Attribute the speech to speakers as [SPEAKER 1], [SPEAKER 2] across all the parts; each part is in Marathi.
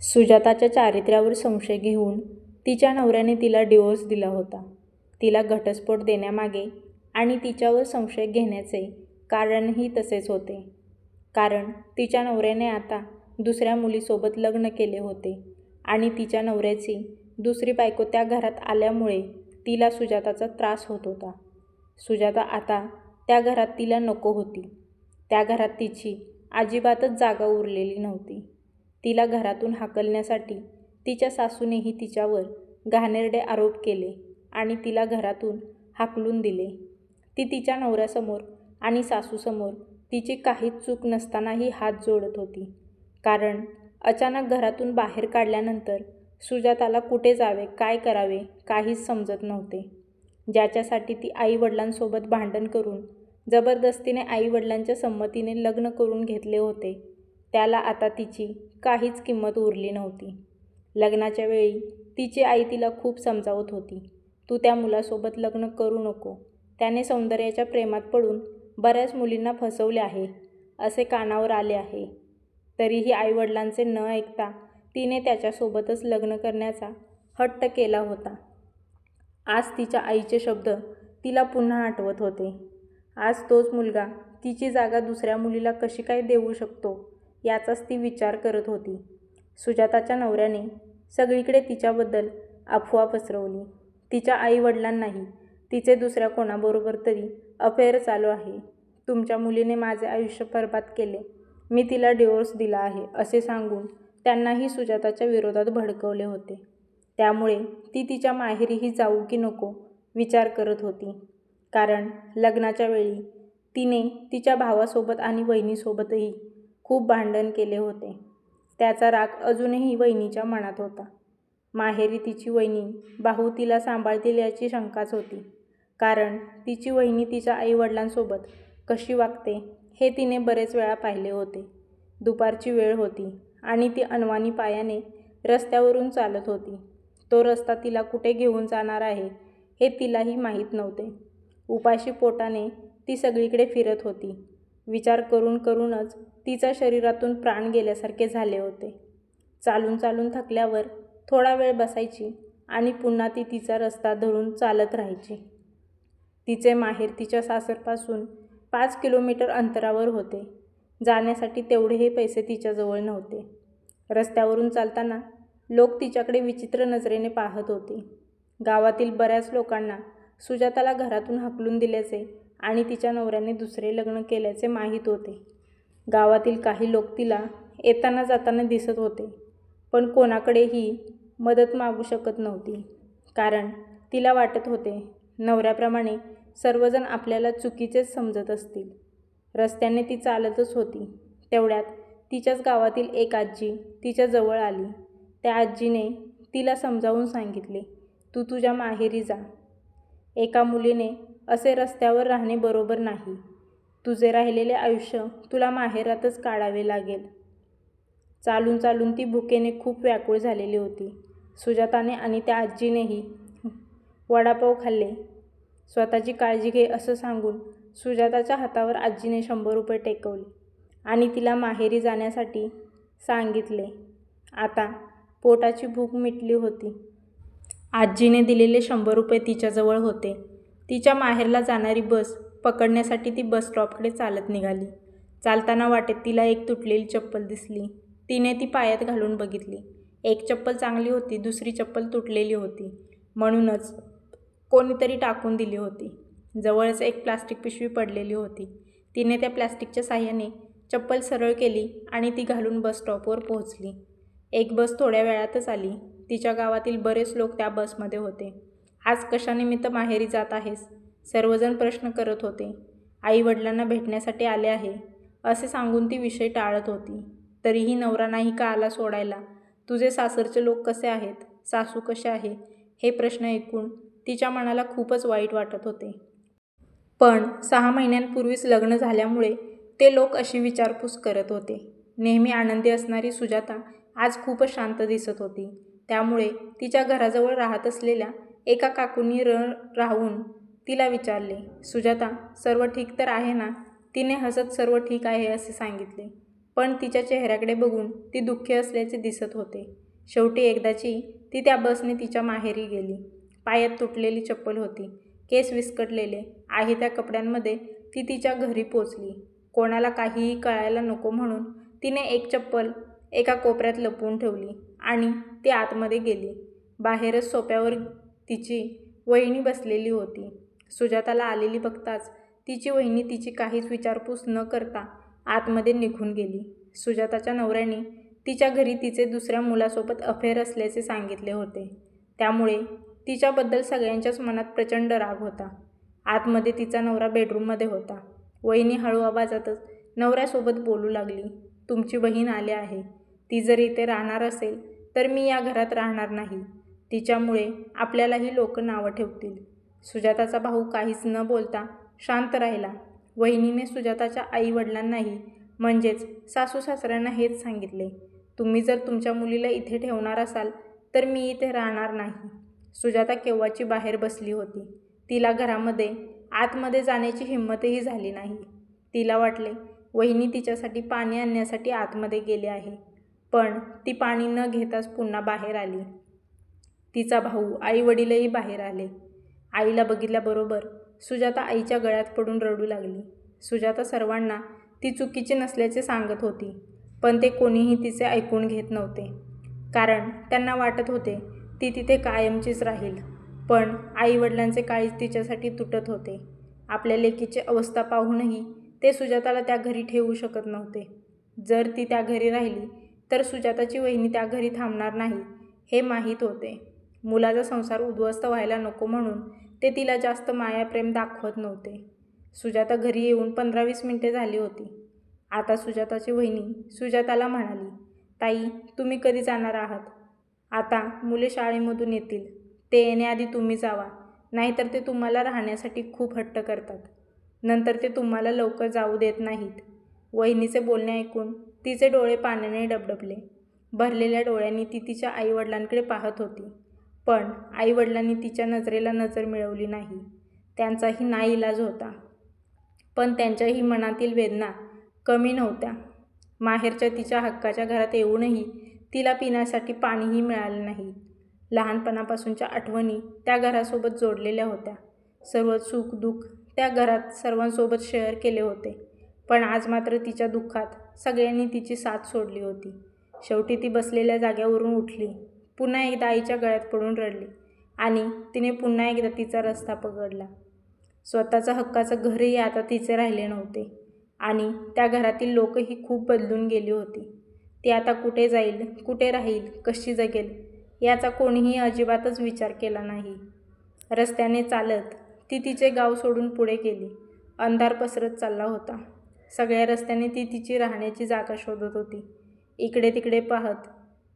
[SPEAKER 1] सुजाताच्या चारित्र्यावर संशय घेऊन तिच्या नवऱ्याने तिला डिवोर्स दिला होता. तिला घटस्फोट देण्यामागे आणि तिच्यावर संशय घेण्याचे कारणही तसेच होते. कारण तिच्या नवऱ्याने आता दुसऱ्या मुलीसोबत लग्न केले होते आणि तिच्या नवऱ्याची दुसरी बायको त्या घरात आल्यामुळे तिला सुजाताचा त्रास होत होता. सुजाता आता त्या घरात तिला नको होती. त्या घरात तिची अजिबातच जागा उरलेली नव्हती. तिला घरातून हाकलण्यासाठी तिच्या सासूनेही तिच्यावर घाणेरडे आरोप केले आणि तिला घरातून हाकलून दिले. ती तिच्या नवऱ्यासमोर आणि सासूसमोर तिची काहीच चूक नसतानाही हात जोडत होती. कारण अचानक घरातून बाहेर काढल्यानंतर सुजाताला कुठे जावे, काय करावे काहीच समजत नव्हते. ज्याच्यासाठी ती आईवडिलांसोबत भांडण करून जबरदस्तीने आईवडिलांच्या संमतीने लग्न करून घेतले होते, त्याला आता तिची काहीच किंमत उरली नव्हती. लग्नाच्या वेळी तिची आई तिला खूप समजावत होती, तू त्या मुलासोबत लग्न करू नको, त्याने सौंदर्याच्या प्रेमात पडून बऱ्याच मुलींना फसवले आहे असे कानावर आले आहे. तरीही आईवडिलांचे न ऐकता तिने त्याच्यासोबतच लग्न करण्याचा हट्ट केला होता. आज तिच्या आईचे शब्द तिला पुन्हा आठवत होते. आज तोच मुलगा तिची जागा दुसऱ्या मुलीला कशी काय देऊ शकतो याचाच ती विचार करत होती. सुजाताच्या नवऱ्याने सगळीकडे तिच्याबद्दल अफवा पसरवली. तिच्या आईवडिलांनाही तिचे दुसऱ्या कोणाबरोबर तरी अफेअर चालू आहे. तुमच्या मुलीने माझे आयुष्य बरबाद केले, मी तिला डिवोर्स दिला आहे असे सांगून त्यांनाही सुजाताच्या विरोधात भडकवले होते. त्यामुळे ती तिच्या माहेरीही जाऊ की नको विचार करत होती. कारण लग्नाच्या वेळी तिने तिच्या भावासोबत आणि वहिनीसोबतही खूप भांडण केले होते. त्याचा राग अजूनही वहिनीच्या मनात होता. माहेरी तिची वहिनी भाऊ तिला सांभाळतील याची शंकाच होती. कारण तिची वहिनी तिच्या आईवडिलांसोबत कशी वागते हे तिने बरेच वेळा पाहिले होते. दुपारची वेळ होती आणि ती अनवाणी पायाने रस्त्यावरून चालत होती. तो रस्ता तिला कुठे घेऊन जाणार आहे हे तिलाही माहीत नव्हते. उपाशी पोटाने ती सगळीकडे फिरत होती. विचार करून करूनच तिच्या शरीरातून प्राण गेल्यासारखे झाले होते. चालून चालून थकल्यावर थोडा वेळ बसायची आणि पुन्हा ती तिचा रस्ता धरून चालत राहायची. तिचे माहेर तिच्या सासरपासून 5 किलोमीटर अंतरावर होते. जाण्यासाठी तेवढेही पैसे तिच्याजवळ नव्हते. रस्त्यावरून चालताना लोक तिच्याकडे विचित्र नजरेने पाहत होते. गावातील बऱ्याच लोकांना सुजाताला घरातून हाकलून दिल्याचे आणि तिच्या नवऱ्याने दुसरे लग्न केल्याचे माहीत होते. गावातील काही लोक तिला येताना जाताना दिसत होते, पण कोणाकडेही मदत मागू शकत नव्हती. कारण तिला वाटत होते, नवऱ्याप्रमाणे सर्वजण आपल्याला चुकीचेच समजत असतील. रस्त्याने ती चालतच होती. तेवढ्यात तिच्याच गावातील एक आजी तिच्या जवळ आली. त्या आजीने तिला समजावून सांगितले, तू तुझ्या माहेरी जा. एका मुलीने असे रस्त्यावर राहणे बरोबर नाही. तुझे राहिलेले आयुष्य तुला माहेरातच काढावे लागेल. चालून चालून ती भुकेने खूप व्याकुळ झालेली होती. सुजाताने आणि त्या आजीनेही वडापाव खाल्ले. स्वतःची काळजी घे असं सांगून सुजाताच्या हातावर आजीने 100 रुपये टेकवले आणि तिला माहेरी जाण्यासाठी सांगितले. आता पोटाची भूक मिटली होती. आजीने दिलेले 100 रुपये तिच्याजवळ होते. तिच्या माहेरला जाणारी बस पकडण्यासाठी ती बस स्टॉपकडे चालत निघाली. चालताना वाटेत तिला एक तुटलेली चप्पल दिसली. तिने ती पायात घालून बघितली. एक चप्पल चांगली होती, दुसरी चप्पल तुटलेली होती. म्हणूनच कोणीतरी टाकून दिली होती. जवळच एक प्लास्टिक पिशवी पडलेली होती. तिने त्या प्लास्टिकच्या साह्याने चप्पल सरळ केली आणि ती घालून बस स्टॉपवर पोहोचली. एक बस थोड्या वेळातच आली. तिच्या गावातील बरेच लोक त्या बसमध्ये होते. आज कशानिमित्त माहेरी जात आहेस? सर्वजण प्रश्न करत होते. आईवडिलांना भेटण्यासाठी आले आहे असे सांगून ती विषय टाळत होती. तरीही नवरा नाही का आला सोडायला? तुझे सासरचे लोक कसे आहेत? सासू कसे आहे? हे प्रश्न ऐकून तिच्या मनाला खूपच वाईट वाटत होते. पण 6 महिन्यांपूर्वीच लग्न झाल्यामुळे ते लोक अशी विचारपूस करत होते. नेहमी आनंदी असणारी सुजाता आज खूपच शांत दिसत होती. त्यामुळे तिच्या घराजवळ राहत असलेल्या एका काकूंनी राहून तिला विचारले, सुजाता सर्व ठीक तर आहे ना? तिने हसत सर्व ठीक आहे असे सांगितले. पण तिच्या चेहऱ्याकडे बघून ती दुःखी असल्याचे दिसत होते. शेवटी एकदाची ती त्या बसने तिच्या माहेरी गेली. पायात तुटलेली चप्पल होती, केस विस्कटलेले आहे त्या कपड्यांमध्ये ती तिच्या घरी पोचली. कोणाला काहीही कळायला नको म्हणून तिने एक चप्पल एका कोपऱ्यात लपवून ठेवली आणि ती आतमध्ये गेली. बाहेरच सोफ्यावर तिची वहिनी बसलेली होती. सुजाताला आलेली बघताच तिची वहिनी तिची काहीच विचारपूस न करता आतमध्ये निघून गेली. सुजाताच्या नवऱ्याने तिच्या घरी तिचे दुसऱ्या मुलासोबत अफेअर असल्याचे सांगितले होते. त्यामुळे तिच्याबद्दल सगळ्यांच्याच मनात प्रचंड राग होता. आतमध्ये तिचा नवरा बेडरूममध्ये होता. वहिनी हळू आवाजातच नवऱ्यासोबत बोलू लागली, तुमची बहीण आली आहे. ती जर इथे राहणार असेल तर मी या घरात राहणार नाही. तिच्यामुळे आपल्यालाही लोक नावं ठेवतील. सुजाताचा भाऊ काहीच न बोलता शांत राहिला. वहिनीने सुजाताच्या आईवडिलांनाही म्हणजेच सासू सासऱ्यांना हेच सांगितले, तुम्ही जर तुमच्या मुलीला इथे ठेवणार असाल तर मी इथे राहणार नाही. सुजाता केव्हाची बाहेर बसली होती. तिला घरामध्ये आतमध्ये जाण्याची हिंमतही झाली नाही. तिला वाटले वहिनी तिच्यासाठी पाणी आणण्यासाठी आतमध्ये गेले आहे, पण ती पाणी न घेताच पुन्हा बाहेर आली. तिचा भाऊ आई वडीलही बाहेर आले. आईला बघितल्याबरोबर सुजाता आईच्या गळ्यात पडून रडू लागली. सुजाता सर्वांना ती चुकीची नसल्याचे सांगत होती, पण ते कोणीही तिचे ऐकून घेत नव्हते. कारण त्यांना वाटत होते ती तिथे कायमचीच राहील. पण आईवडिलांचे काळीज तिच्यासाठी तुटत होते. आपल्या लेकीची अवस्था पाहूनही ते सुजाताला त्या घरी ठेवू शकत नव्हते. जर ती त्या घरी राहिली तर सुजाताची वहिनी त्या घरी थांबणार नाही हे माहीत होते. मुलाचा संसार उद्ध्वस्त व्हायला नको म्हणून ते तिला जास्त मायाप्रेम दाखवत नव्हते. सुजाता घरी येऊन 15-20 मिनिटे झाली होती. आता सुजाताची वहिनी सुजाताला म्हणाली, ताई तुम्ही कधी जाणार आहात? आता मुले शाळेमधून येतील, ते येण्याआधी तुम्ही जावा, नाहीतर ते तुम्हाला राहण्यासाठी खूप हट्ट करतात. नंतर ते तुम्हाला लवकर जाऊ देत नाहीत. वहिनीचे बोलणे ऐकून तिचे डोळे पाण्याने डबडबले. भरलेल्या डोळ्यांनी ती तिच्या आईवडिलांकडे पाहत होती. पण आईवडिलांनी तिच्या नजरेला नजर मिळवली नाही. त्यांचाही नाईलाज होता. पण त्यांच्याही मनातील वेदना कमी नव्हत्या. माहेरच्या तिच्या हक्काच्या घरात येऊनही तिला पिण्यासाठी पाणीही मिळाले नाही. लहानपणापासूनच्या आठवणी त्या घरासोबत जोडलेल्या होत्या. सर्व सुख दुःख त्या घरात सर्वांसोबत शेअर केले होते. पण आज मात्र तिच्या दुःखात सगळ्यांनी तिची साथ सोडली होती. शेवटी ती बसलेल्या जाग्यावरून उठली, पुन्हा एकदा आईच्या गळ्यात पडून रडली आणि तिने पुन्हा एकदा तिचा रस्ता पकडला. स्वतःचं हक्काचं घरही आता तिचे राहिले नव्हते आणि त्या घरातील लोकही खूप बदलून गेली होती. ती आता कुठे जाईल, कुठे राहील, कशी जगेल याचा कोणीही अजिबातच विचार केला नाही. रस्त्याने चालत ती तिचे गाव सोडून पुढे गेली. अंधार पसरत चालला होता. सगळ्या रस्त्याने ती तिची राहण्याची जागा शोधत होती. इकडे तिकडे पाहत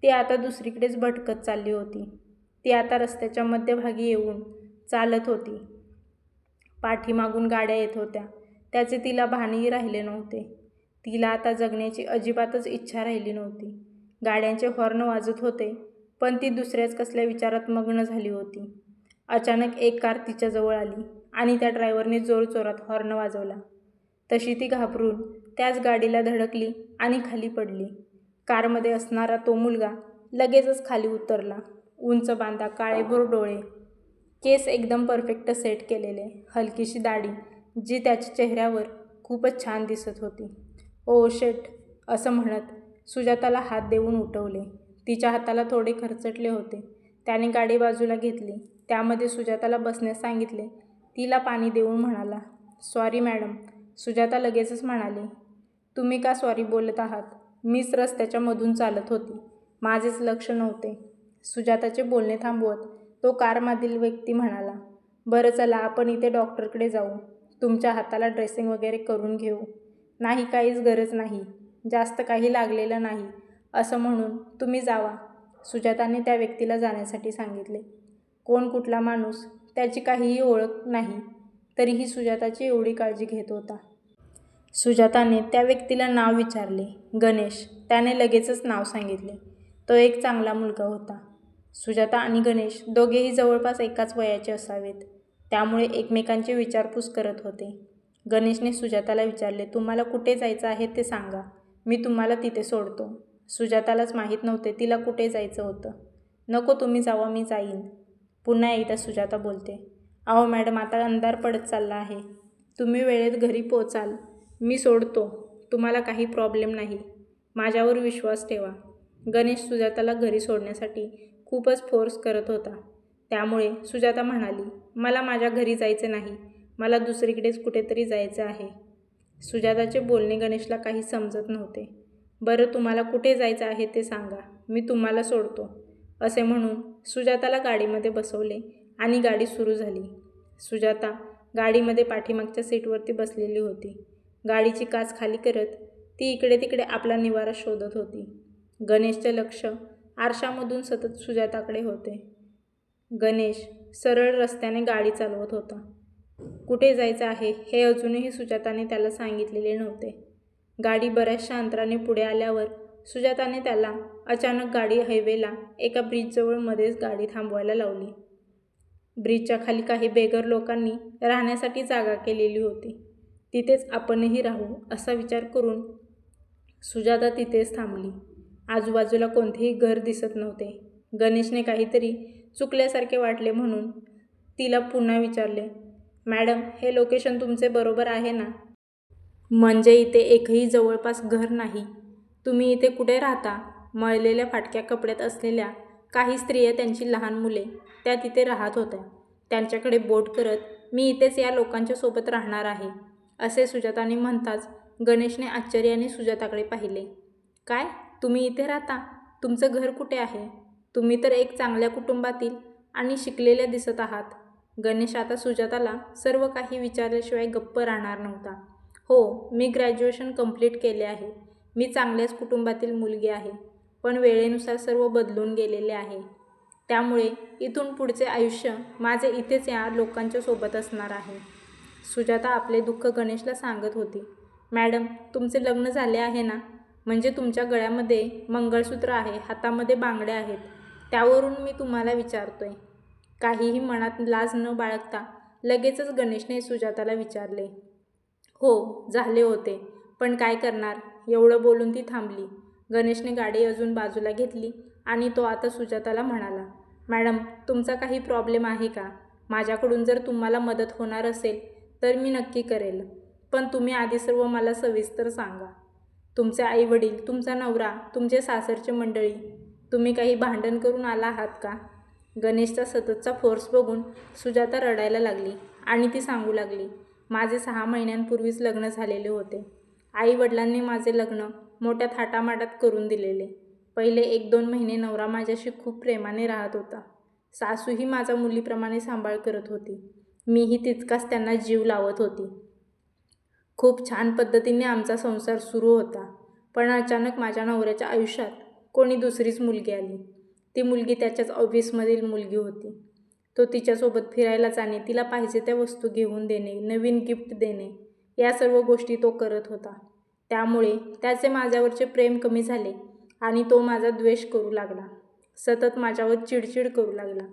[SPEAKER 1] ती आता दुसरीकडेच भटकत चालली होती. ती आता रस्त्याच्या मध्यभागी येऊन चालत होती. पाठीमागून गाड्या येत होत्या, त्याचे तिला भानही राहिले नव्हते. तिला आता जगण्याची अजिबातच इच्छा राहिली नव्हती. गाड्यांचे हॉर्न वाजत होते, पण ती दुसऱ्याच कसल्या विचारात मग्न झाली होती. अचानक एक कार तिच्याजवळ आली आणि त्या ड्रायव्हरने जोरजोरात हॉर्न वाजवला. तशी ती घाबरून त्याच गाडीला धडकली आणि खाली पडली. कारमध्ये असणारा तो मुलगा लगेचच खाली उतरला. उंच बांधा, काळेभोर डोळे, केस एकदम परफेक्ट सेट केलेले, हलकीशी दाढी जी त्याच्या चेहऱ्यावर खूपच छान दिसत होती. ओ शेट असं म्हणत सुजाताला हात देऊन उठवले. तिच्या हाताला थोडे खरचटले होते. त्याने गाडी बाजूला घेतली. त्यामध्ये सुजाताला बसण्यास सांगितले. तिला पाणी देऊन म्हणाला, सॉरी मॅडम. सुजाता लगेचच म्हणाली, तुम्ही का सॉरी बोलत आहात? मीच रस्त्याच्या मधून चालत होती, माझेच लक्ष नव्हते. सुजाताचे बोलणे थांबवत तो कारमधील व्यक्ती म्हणाला, बरं चला आपण इथे डॉक्टरकडे जाऊ, तुमच्या हाताला ड्रेसिंग वगैरे करून घेऊ. नाही काहीच गरज नाही, जास्त काही लागलेलं नाही असं म्हणून तुम्ही जावा. सुजाताने त्या व्यक्तीला जाण्यासाठी सांगितले. कोण कुठला माणूस त्याची काहीही ओळख नाही तरीही सुजाताची एवढी काळजी घेत होता. सुजाताने त्या व्यक्तीला नाव विचारले. गणेश. त्याने लगेचच नाव सांगितले. तो एक चांगला मुलगा होता. सुजाता आणि गणेश दोघेही जवळपास एकाच वयाचे असावेत, त्यामुळे एकमेकांची विचारपूस करत होते. गणेशने सुजाताला विचारले, तुम्हाला कुठे जायचं आहे ते सांगा. मी तुम्हाला तिथे सोडतो. सुजातालाच माहीत नव्हते तिला कुठे जायचं होतं. नको तुम्ही जावा, मी जाईन. पुन्हा एकदा सुजाता बोलते. अहो मॅडम, आता अंधार पडत चालला आहे. तुम्ही वेळेत घरी पोचाल. मी सोडतो. तुम्हाला काही प्रॉब्लेम नाही. माझ्यावर विश्वास ठेवा. गणेश सुजाताला घरी सोडण्यासाठी खूपच फोर्स करत होता. त्यामुळे सुजाता म्हणाली, मला माझ्या घरी जायचे नाही. मला दुसरीकडेच कुठेतरी जायचं आहे. सुजाताचे बोलणे गणेशला काही समजत नव्हते. बरं, तुम्हाला कुठे जायचं आहे ते सांगा. मी तुम्हाला सोडतो. असे म्हणून सुजाताला गाडीमध्ये बसवले आणि गाडी सुरू झाली. सुजाता गाडीमध्ये पाठीमागच्या सीटवरती बसलेली होती. गाडीची काच खाली करत ती इकडे तिकडे आपला निवारा शोधत होती. गणेशचे लक्ष आरशामधून सतत सुजाताकडे होते. गणेश सरळ रस्त्याने गाडी चालवत होता. कुठे जायचं आहे हे अजूनही सुजाताने त्याला सांगितलेले नव्हते. गाडी बऱ्याचशा अंतराने पुढे आल्यावर सुजाताने त्याला अचानक गाडी हायवेला एका ब्रिजजवळ मध्येच गाडी थांबवायला लावली. ब्रिजच्या खाली काही बेघर लोकांनी राहण्यासाठी जागा केलेली होती. तिथेच आपणही राहू असा विचार करून सुजाता तिथेच थांबली. आजूबाजूला कोणतेही घर दिसत नव्हते. गणेशने काहीतरी चुकल्यासारखे वाटले म्हणून तिला पुन्हा विचारले, मॅडम, हे लोकेशन तुमचे बरोबर आहे ना? म्हणजे इथे एकही जवळपास घर नाही. तुम्ही इथे कुठे राहता? मळलेल्या फाटक्या कपड्यात असलेल्या काही स्त्रिया, त्यांची लहान मुले त्या तिथे राहत होत्या. त्यांच्याकडे बोट करत, मी इथेच या लोकांच्या सोबत राहणार आहे असे सुजाताने म्हणताच गणेशने आश्चर्याने सुजाताकडे पाहिले. काय? तुम्ही इथे राहता? तुमचं घर कुठे आहे? तुम्ही तर एक चांगल्या कुटुंबातील आणि शिकलेल्या दिसत आहात. गणेश आता सुजाताला सर्व काही विचारल्याशिवाय गप्प राहणार नव्हता. हो, मी ग्रॅज्युएशन कंप्लीट केले आहे. मी चांगल्याच कुटुंबातील मुलगी आहे. पण वेळेनुसार सर्व बदलून गेलेले आहे. त्यामुळे इथून पुढचे आयुष्य माझे इथेच या लोकांच्या सोबत असणार आहे. सुजाता आपले दुःख गणेशला सांगत होती. मॅडम, तुमचे लग्न झाले आहे ना? म्हणजे तुमच्या गळ्यामध्ये मंगळसूत्र आहे, हातामध्ये बांगड्या आहेत. त्यावरून मी तुम्हाला विचारतोय. काहीही मनात लाज न बाळगता लगेचच गणेशने सुजाताला विचारले. हो, झाले होते. पण काय करणार? एवढं बोलून ती थांबली. गणेशने गाडी अजून बाजूला घेतली आणि तो आता सुजाताला म्हणाला, मॅडम, तुमचा काही प्रॉब्लेम आहे का? माझ्याकडून जर तुम्हाला मदत होणार असेल तर मी नक्की करेल. पण तुम्ही आधी सर्व मला सविस्तर सांगा. तुमचे आईवडील, तुमचा नवरा, तुमचे सासरचे मंडळी, तुम्ही काही भांडण करून आला आहात का? गणेशचा सततचा फोर्स बघून सुजाता रडायला लागली आणि ती सांगू लागली, माझे 6 महिन्यांपूर्वीच लग्न झालेले होते. आईवडिलांनी माझे लग्न मोठ्या थाटामाटात करून दिलेले. पहिले 1-2 महिने नवरा माझ्याशी खूप प्रेमाने राहत होता. सासूही माझा मुलीप्रमाणे सांभाळ करत होती. मीही तितकाच त्यांना जीव लावत होती. खूप छान पद्धतीने आमचा संसार सुरू होता. पण अचानक माझ्या नवऱ्याच्या आयुष्यात कोणी दुसरीच मुलगी आली. ती मुलगी त्याच्याच ऑफिसमधील मुलगी होती. तो तिच्यासोबत फिरायला जाणे, तिला पाहिजे त्या वस्तू घेऊन देणे, नवीन गिफ्ट देणे, या सर्व गोष्टी तो करत होता. त्यामुळे त्याचे माझ्यावरचे प्रेम कमी झाले आणि तो माझा द्वेष करू लागला. सतत माझ्यावर चिडचिड करू लागला.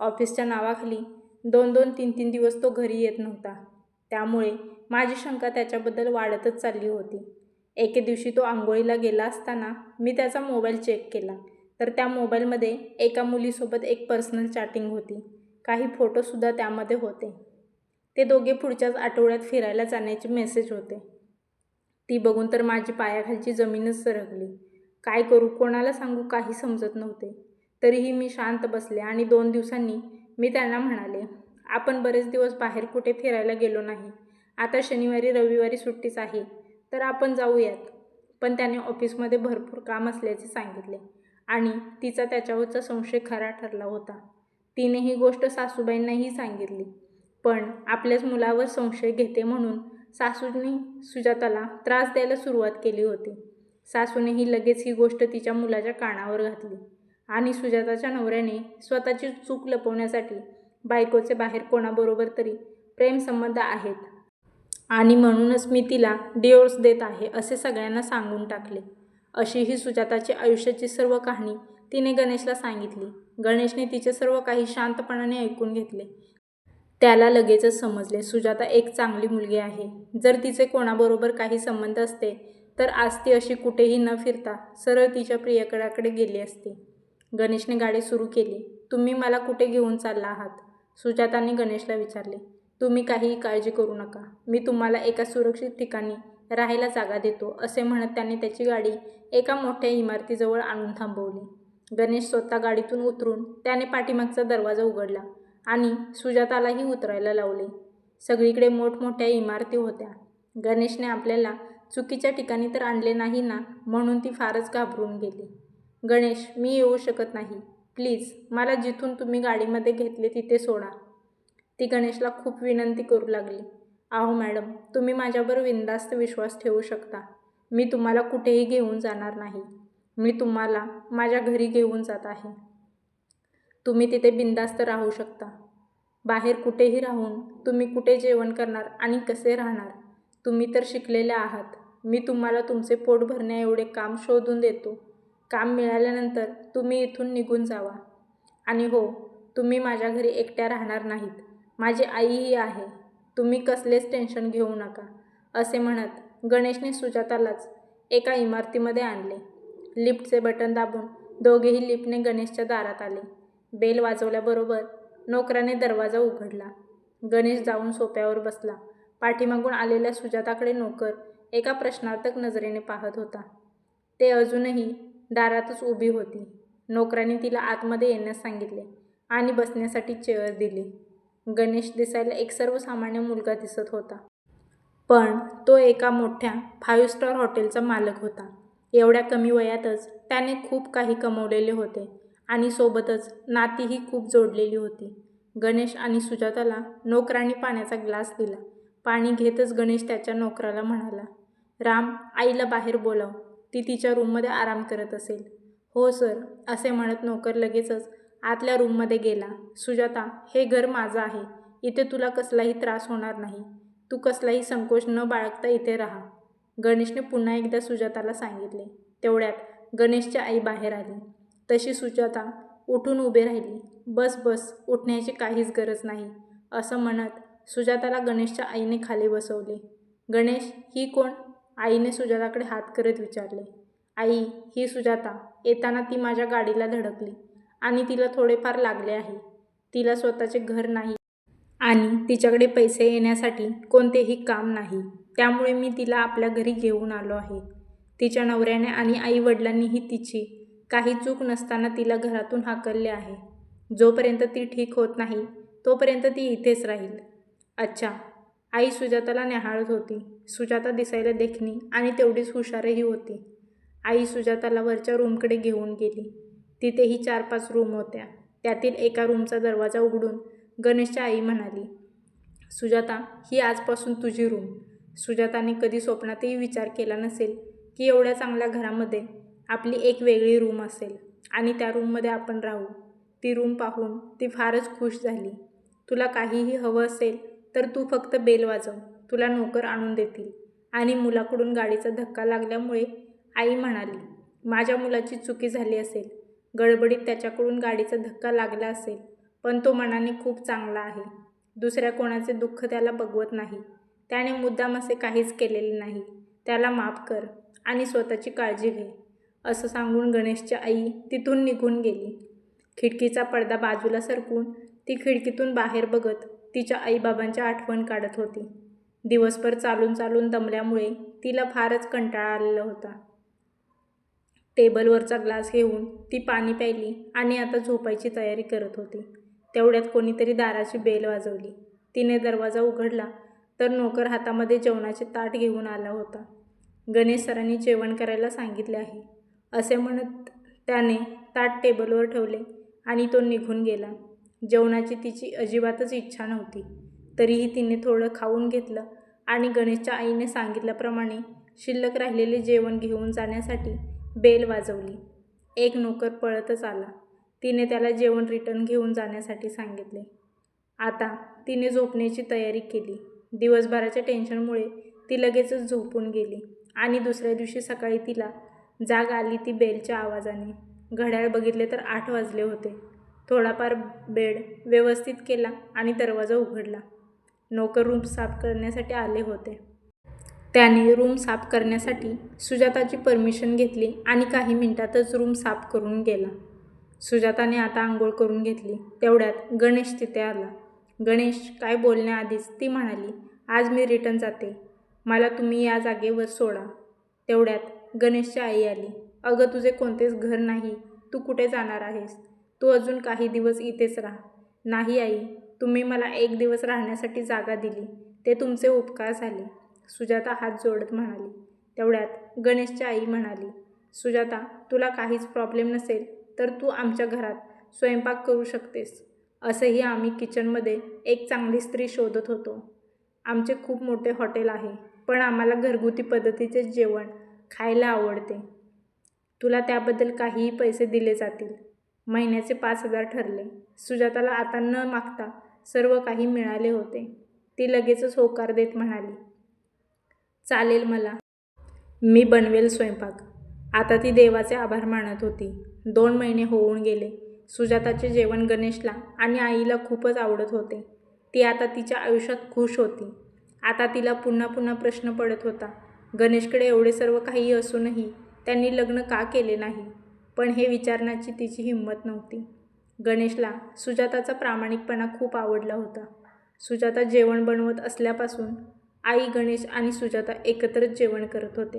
[SPEAKER 1] ऑफिसच्या नावाखाली 2-2, 3-3 दिवस तो घरी येत नव्हता. त्यामुळे माझी शंका त्याच्याबद्दल वाढतच चालली होती. एके दिवशी तो आंघोळीला गेला असताना मी त्याचा मोबाईल चेक केला, तर त्या मोबाईलमध्ये एका मुलीसोबत एक पर्सनल चॅटिंग होती. काही फोटोसुद्धा त्यामध्ये होते. ते दोघे पुढच्याच आठवड्यात फिरायला जाण्याचे मेसेज होते. ती बघून तर माझी पायाखालची जमीनच सरकली. काय करू, कोणाला सांगू, काही समजत नव्हते. तरीही मी शांत बसले आणि 2 दिवसांनी मी त्यांना म्हणाले, आपण बरेच दिवस बाहेर कुठे फिरायला गेलो नाही. आता शनिवारी रविवारी सुट्टीच आहे, तर आपण जाऊयात. पण त्याने ऑफिसमध्ये भरपूर काम असल्याचे सांगितले आणि तिचा त्याच्यावरचा संशय खरा ठरला होता. तिने ही गोष्ट सासूबाईंनाही सांगितली. पण आपल्याच मुलावर संशय घेते म्हणून सासूने सुजाताला त्रास द्यायला सुरुवात केली होती. सासूनेही लगेच ही गोष्ट तिच्या मुलाच्या कानावर घातली आणि सुजाताच्या नवऱ्याने स्वतःची चूक लपवण्यासाठी बायकोचे बाहेर कोणाबरोबर तरी प्रेमसंबंध आहेत आणि म्हणूनच मी तिला डिवोर्स देत आहे असे सगळ्यांना सांगून टाकले. अशी ही सुजाताची आयुष्याची सर्व कहाणी तिने गणेशला सांगितली. गणेशने तिचे सर्व काही शांतपणाने ऐकून घेतले. त्याला लगेचच समजले, सुजाता एक चांगली मुलगी आहे. जर तिचे कोणाबरोबर काही संबंध असते तर आज ती अशी कुठेही न फिरता सरळ तिच्या प्रियकराकडे गेली असती. गणेशने गाडी सुरू केली. तुम्ही मला कुठे घेऊन चालला आहात? सुजाताने गणेशला विचारले. तुम्ही काहीही काळजी करू नका. मी तुम्हाला एका सुरक्षित ठिकाणी राहायला जागा देतो, असे म्हणत त्याने त्याची गाडी एका मोठ्या इमारतीजवळ आणून थांबवली. गणेश स्वतः गाडीतून उतरून त्याने पाठीमागचा दरवाजा उघडला आणि सुजातालाही उतरायला लावले. सगळीकडे मोठमोठ्या इमारती होत्या. गणेशने आपल्याला चुकीच्या ठिकाणी तर आणले नाही ना, म्हणून ती फारच घाबरून गेली. गणेश, मी येऊ शकत नाही. प्लीज मला जिथून तुम्ही गाडीमध्ये घेतले तिथे सोडा. ती गणेशला खूप विनंती करू लागली. अहो मॅडम, तुम्ही माझ्यावर बिनधास्त विश्वास ठेवू शकता. मी तुम्हाला कुठेही घेऊन जाणार नाही. मी तुम्हाला माझ्या घरी घेऊन जात आहे. तुम्ही तिथे बिनधास्त राहू शकता. बाहेर कुठेही राहून तुम्ही कुठे जेवण करणार आणि कसे राहणार? तुम्ही तर शिकलेले आहात. मी तुम्हाला तुमचे पोट भरण्याएवढे काम शोधून देतो. काम मिळाल्यानंतर तुम्ही इथून निघून जावा. आणि हो, तुम्ही माझ्या घरी एकट्या राहणार नाहीत. माझी आईही आहे. तुम्ही कसलेच टेन्शन घेऊ नका, असे म्हणत गणेशने सुजातालाच एका इमारतीमध्ये आणले. लिफ्टचे बटन दाबून दोघेही लिफ्टने गणेशच्या दारात आले. बेल वाजवल्याबरोबर नोकराने दरवाजा उघडला. गणेश जाऊन सोफ्यावर बसला. पाठीमागून आलेल्या सुजाताकडे नोकर एका प्रश्नार्थक नजरेने पाहत होता. ते अजूनही दारातच उभी होती. नोकराने तिला आतमध्ये येण्यास सांगितले आणि बसण्यासाठी चेअर दिली. गणेश दिसायला एक सर्वसामान्य मुलगा दिसत होता, पण तो एका मोठ्या 5 स्टार हॉटेलचा मालक होता. एवढ्या कमी वयातच त्याने खूप काही कमवलेले होते आणि सोबतच नातीही खूप जोडलेली होती. गणेश आणि सुजाताला नोकराने पाण्याचा ग्लास दिला. पाणी घेतच गणेश त्याच्या नोकराला म्हणाला, राम, आईला बाहेर बोलाव. ती तिच्या रूममध्ये आराम करत असेल. हो सर, असे म्हणत नोकर लगेचच आतल्या रूममध्ये गेला. सुजाता, हे घर माझं आहे. इथे तुला कसलाही त्रास होणार नाही. तू कसलाही संकोच न बाळगता इथे राहा, गणेशने पुन्हा एकदा सुजाताला सांगितले. तेवढ्यात गणेशची आई बाहेर आली. तशी सुजाता उठून उभी राहिली. बस बस, उठण्याची काहीच गरज नाही, असं म्हणत सुजाताला गणेशच्या आईने खाली बसवले. गणेश, ही कोण? आईने सुजाताकडे हात करत विचारले. आई, ही सुजाता. येताना ती माझ्या गाडीला धडकली आणि तिला थोडेफार लागले आहे. तिला स्वतःचे घर नाही आणि तिच्याकडे पैसे येण्यासाठी कोणतेही काम नाही. त्यामुळे मी तिला आपल्या घरी घेऊन आलो आहे. तिच्या नवऱ्याने आणि आई-वडिलांनीही तिची काही चूक नसताना तिला घरातून हाकलले आहे. जोपर्यंत ती ठीक होत नाही तोपर्यंत ती इथेच राहील. अच्छा. आई सुजाताला न्याहाळत होती. सुजाता दिसायला देखणी आणि तेवढीच हुशारही होती. आई सुजाताला वरच्या रूमकडे घेऊन गेली. तिथेही 4-5 रूम होत्या. त्यातील एका रूमचा दरवाजा उघडून गणेशच्या आई म्हणाली, सुजाता, ही आजपासून तुझी रूम. सुजाताने कधी स्वप्नातही विचार केला नसेल की एवढ्या चांगल्या घरामध्ये आपली एक वेगळी रूम असेल आणि त्या रूममध्ये आपण राहू. ती रूम पाहून ती फारच खुश झाली. तुला काहीही हवं असेल तर तू फक्त बेल वाजव. तुला नोकर आणून देतील. आणि मुलाकडून गाडीचा धक्का लागल्यामुळे आई म्हणाली, माझ्या मुलाची चुकी झाली असेल. गडबडीत त्याच्याकडून गाडीचा धक्का लागला असेल. पण तो मनाने खूप चांगला आहे. दुसऱ्या कोणाचे दुःख त्याला बघवत नाही. त्याने मुद्दाम असे काहीच केलेले नाही. त्याला माफ कर आणि स्वतःची काळजी घे, असं सांगून गणेशची आई तिथून निघून गेली. खिडकीचा पडदा बाजूला सरकून ती खिडकीतून बाहेर बघत तिच्या आईबाबांची आठवण काढत होती. दिवसभर चालून चालून दमल्यामुळे तिला फारच कंटाळा आलेला होता. टेबलवरचा ग्लास घेऊन ती पाणी प्यायली आणि आता झोपायची तयारी करत होती. तेवढ्यात कोणीतरी दाराची बेल वाजवली. तिने दरवाजा उघडला तर नोकर हातामध्ये जेवणाचे ताट घेऊन आला होता. गणेश सरांनी जेवण करायला सांगितले आहे, असे म्हणत त्याने ताट टेबलवर ठेवले आणि तो निघून गेला. जेवणाची तिची अजिबातच इच्छा नव्हती. तरीही तिने थोडं खाऊन घेतलं आणि गणेशच्या आईने सांगितल्याप्रमाणे शिल्लक राहिलेले जेवण घेऊन जाण्यासाठी बेल वाजवली. एक नोकर पळतच आला. तिने त्याला जेवण रिटर्न घेऊन जाण्यासाठी सांगितले. आता तिने झोपण्याची तयारी केली. दिवसभराच्या टेन्शनमुळे ती लगेचच झोपून गेली आणि दुसऱ्या दिवशी सकाळी तिला जाग आली ती बेलच्या आवाजाने. घड्याळ बघितले तर 8 वाजले होते. थोडाफार बेड व्यवस्थित केला आणि दरवाजा उघडला. नोकर रूम साफ करण्यासाठी आले होते. त्याने रूम साफ करण्यासाठी सुजाताची परमिशन घेतली आणि काही मिनिटातच रूम साफ करून गेला. सुजाताने आता आंघोळ करून घेतली. तेवढ्यात गणेश तिथे आला. गणेश काय बोलण्याआधीच ती म्हणाली, आज मी रिटर्न जाते. मला तुम्ही या जागेवर सोडा. तेवढ्यात गणेशची आई आली. अगं तुझे कोणतेच घर नाही. तू कुठे जाणार आहेस? तू अजून काही दिवस इथेच राहा. नाही आई, तुम्ही मला 1 दिवस राहण्यासाठी जागा दिली. ते तुमचे उपकार झाले. सुजाता हात जोडत म्हणाली. तेवढ्यात गणेशची आई म्हणाली, सुजाता तुला काहीच प्रॉब्लेम नसेल तर तू आमच्या घरात स्वयंपाक करू शकतेस. असंही आम्ही किचनमध्ये एक चांगली स्त्री शोधत होतो. आमचे खूप मोठे हॉटेल आहे, पण आम्हाला घरगुती पद्धतीचे जेवण खायला आवडते. तुला त्याबद्दल काहीही पैसे दिले जातील. महिन्याचे 5,000 ठरले. सुजाताला आता न मागता सर्व काही मिळाले होते. ती लगेचच होकार देत म्हणाली, चालेल मला. मी बनवेल स्वयंपाक. आता ती देवाचे आभार मानत होती. 2 महिने होऊन गेले. सुजाताचे जेवण गणेशला आणि आईला खूपच आवडत होते. ती आता तिच्या आयुष्यात खुश होती. आता तिला पुन्हा पुन्हा प्रश्न पडत होता, गणेशकडे एवढे सर्व काही असूनही त्यांनी लग्न का केले नाही? पण हे विचारण्याची तिची हिंमत नव्हती. गणेशला सुजाताचा प्रामाणिकपणा खूप आवडला होता. सुजाता जेवण बनवत असल्यापासून आई, गणेश आणि सुजाता एकत्रच जेवण करत होते.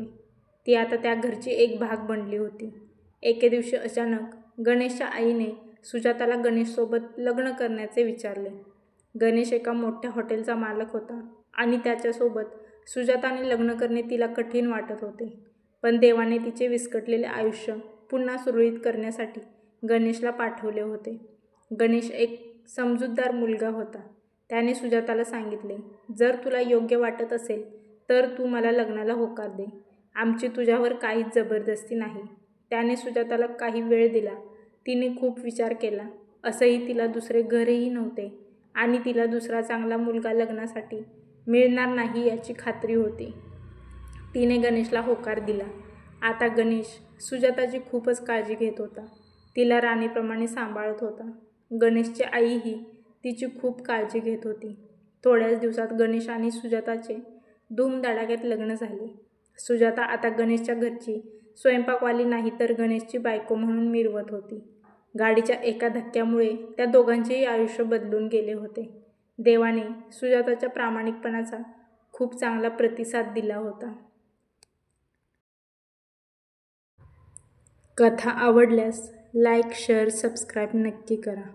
[SPEAKER 1] ती आता त्या घरची एक भाग बनली होती. एके दिवशी अचानक गणेशच्या आईने सुजाताला गणेशसोबत लग्न करण्याचे विचारले. गणेश एका मोठ्या हॉटेलचा मालक होता आणि त्याच्यासोबत सुजाताने लग्न करणे तिला कठीण वाटत होते. पण देवाने तिचे विस्कटलेले आयुष्य पुन्हा सुरळीत करण्यासाठी गणेशला पाठवले होते. गणेश एक समजूतदार मुलगा होता. त्याने सुजाताला सांगितले, जर तुला योग्य वाटत असेल तर तू मला लग्नाला होकार दे. आमची तुझ्यावर काहीच जबरदस्ती नाही. त्याने सुजाताला काही वेळ दिला. तिने खूप विचार केला. असंही तिला दुसरे घरही नव्हते आणि तिला दुसरा चांगला मुलगा लग्नासाठी मिळणार नाही याची खात्री होती. तिने गणेशला होकार दिला. आता गणेश सुजाताची खूपच काळजी घेत होता. तिला राणीप्रमाणे सांभाळत होता. गणेशची आईही तिची खूप काळजी घेत होती. थोड्याच दिवसात गणेश आणि सुजाताचे धूमधडाक्यात लग्न झाले. सुजाता आता गणेशच्या घरची स्वयंपाकवाली नाही तर गणेशची बायको म्हणून मिरवत होती. गाडीच्या एका धक्क्यामुळे त्या दोघांचेही आयुष्य बदलून गेले होते. देवाने सुजाताच्या प्रामाणिकपणाचा खूप चांगला प्रतिसाद दिला होता. कथा आवडल्यास लाईक, शेअर, सबस्क्राईब नक्की करा.